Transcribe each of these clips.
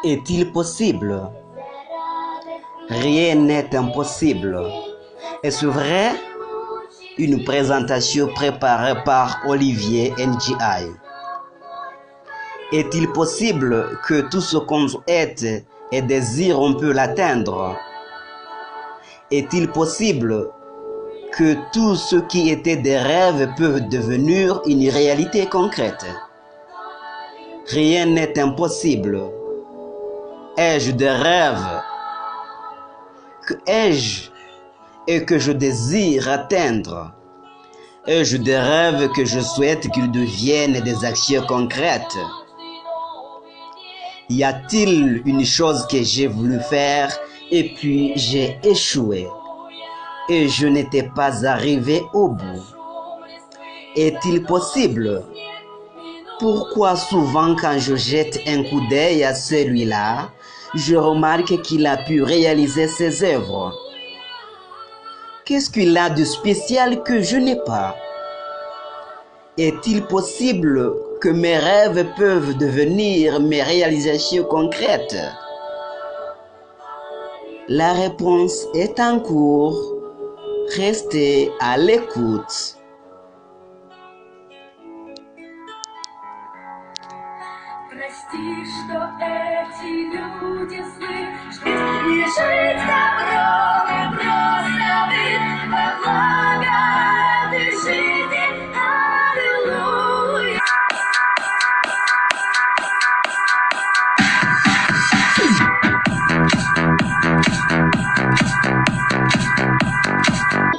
Est-il possible? Rien n'est impossible. Est-ce vrai? Une présentation préparée par Olivier NGI. Est-il possible que tout ce qu'on souhaite et désire, on peut l'atteindre? Est-il possible que tout ce qui était des rêves peut devenir une réalité concrète? Rien n'est impossible. Ai-je des rêves? Que ai-je et que je désire atteindre? Ai-je des rêves que je souhaite qu'ils deviennent des actions concrètes? Y a-t-il une chose que j'ai voulu faire et puis j'ai échoué et je n'étais pas arrivé au bout? Est-il possible? Pourquoi souvent quand je jette un coup d'œil à celui-là, je remarque qu'il a pu réaliser ses œuvres? Qu'est-ce qu'il a de spécial que je n'ai pas? Est-il possible que mes rêves peuvent devenir mes réalisations concrètes? La réponse est en cours. Restez à l'écoute. Прости, что эти люди злы, что не жить добро, просто быть во благо этой жизни. Аллилуйя.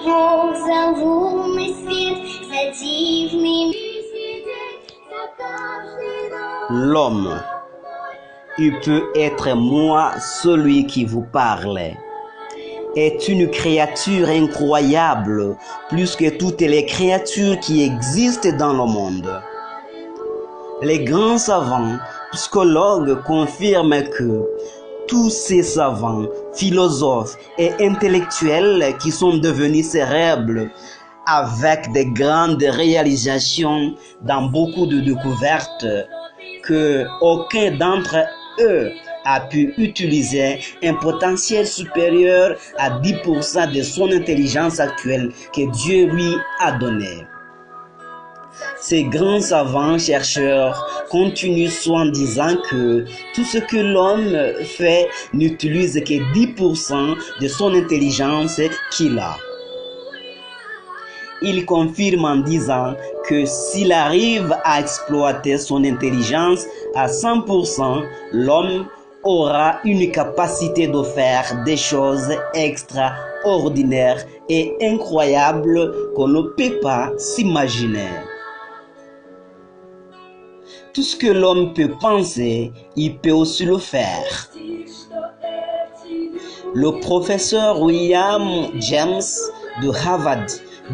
Бог за лунный свет, за дивный мир. L'homme, il peut être moi, celui qui vous parle, est une créature incroyable, plus que toutes les créatures qui existent dans le monde. Les grands savants, psychologues confirment que tous ces savants, philosophes et intellectuels qui sont devenus célèbres avec de grandes réalisations dans beaucoup de découvertes, que aucun d'entre eux a pu utiliser un potentiel supérieur à 10% de son intelligence actuelle que Dieu lui a donnée. Ces grands savants chercheurs continuent en disant que tout ce que l'homme fait n'utilise que 10% de son intelligence qu'il a. Il confirme en disant que s'il arrive à exploiter son intelligence à 100%, l'homme aura une capacité de faire des choses extraordinaires et incroyables qu'on ne peut pas s'imaginer. Tout ce que l'homme peut penser, il peut aussi le faire. Le professeur William James de Harvard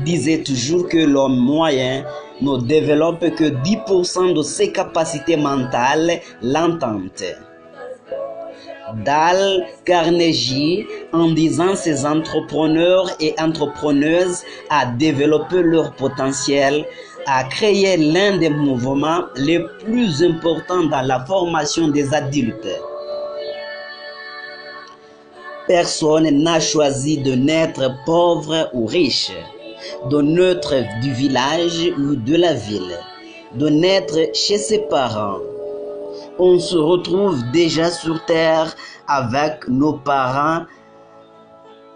disait toujours que l'homme moyen ne développe que 10% de ses capacités mentales l'entente. Dale Carnegie, en disant ses entrepreneurs et entrepreneuses à développer leur potentiel, a créé l'un des mouvements les plus importants dans la formation des adultes. Personne n'a choisi de naître pauvre ou riche, de naître du village ou de la ville, de naître chez ses parents. On se retrouve déjà sur terre avec nos parents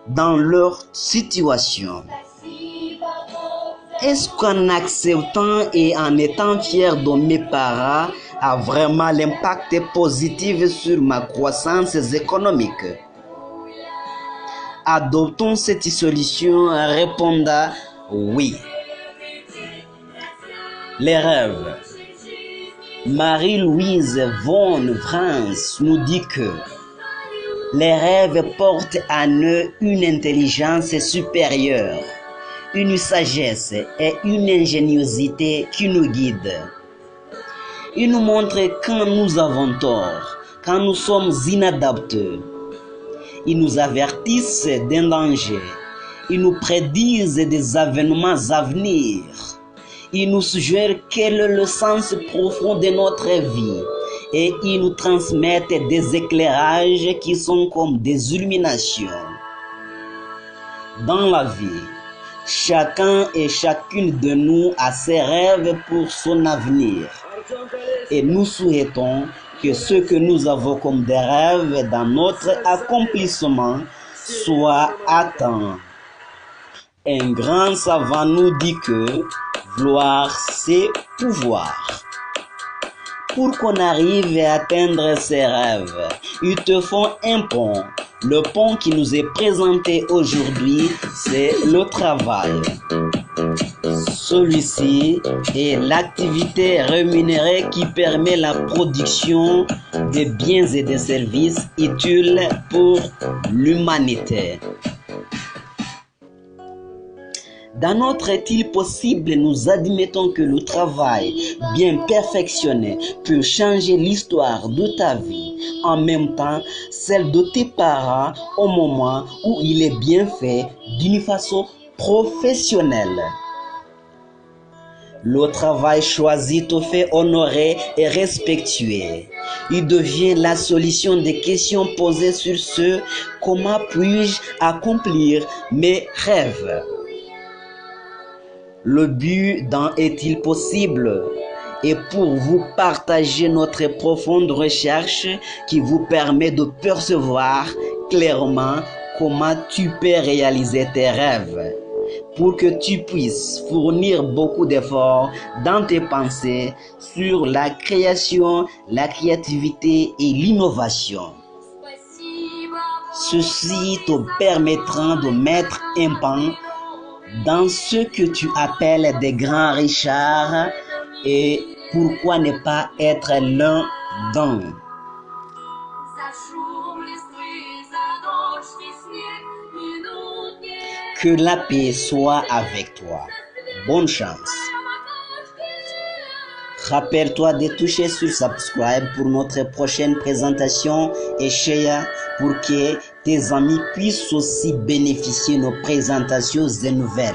dans leur situation. Est-ce qu'en acceptant et en étant fier de mes parents a vraiment l'impact positif sur ma croissance économique? Adoptons cette solution en répondant oui. Les rêves. Marie-Louise von Franz nous dit que les rêves portent en eux une intelligence supérieure, une sagesse et une ingéniosité qui nous guident. Ils nous montrent quand nous avons tort, quand nous sommes inadaptés. Ils nous avertissent d'un danger. Ils nous prédisent des événements à venir. Ils nous suggèrent quel est le sens profond de notre vie. Et ils nous transmettent des éclairages qui sont comme des illuminations. Dans la vie, chacun et chacune de nous a ses rêves pour son avenir. Et nous souhaitons que ce que nous avons comme des rêves dans notre accomplissement soit atteint. Un grand savant nous dit que vouloir, c'est pouvoir. Pour qu'on arrive à atteindre ses rêves, il te faut un pont. Le pont qui nous est présenté aujourd'hui, c'est le travail. Celui-ci est l'activité rémunérée qui permet la production de biens et de services utiles pour l'humanité. Dans notre est-il possible, nous admettons que le travail bien perfectionné peut changer l'histoire de ta vie, en même temps celle de tes parents au moment où il est bien fait d'une façon professionnelle. Le travail choisi te fait honorer et respectuer. Il devient la solution des questions posées sur ce « Comment puis-je accomplir mes rêves ?» Le but dans Est-il possible est pour vous partager notre profonde recherche qui vous permet de percevoir clairement comment tu peux réaliser tes rêves pour que tu puisses fournir beaucoup d'efforts dans tes pensées sur la création, la créativité et l'innovation. Ceci te permettra de mettre un pan dans ce que tu appelles des grands richards et pourquoi ne pas être l'un d'eux. Que la paix soit avec toi. Bonne chance. Rappelle-toi de toucher sur subscribe pour notre prochaine présentation et share pour que tes amis puissent aussi bénéficier de nos présentations et nouvelles.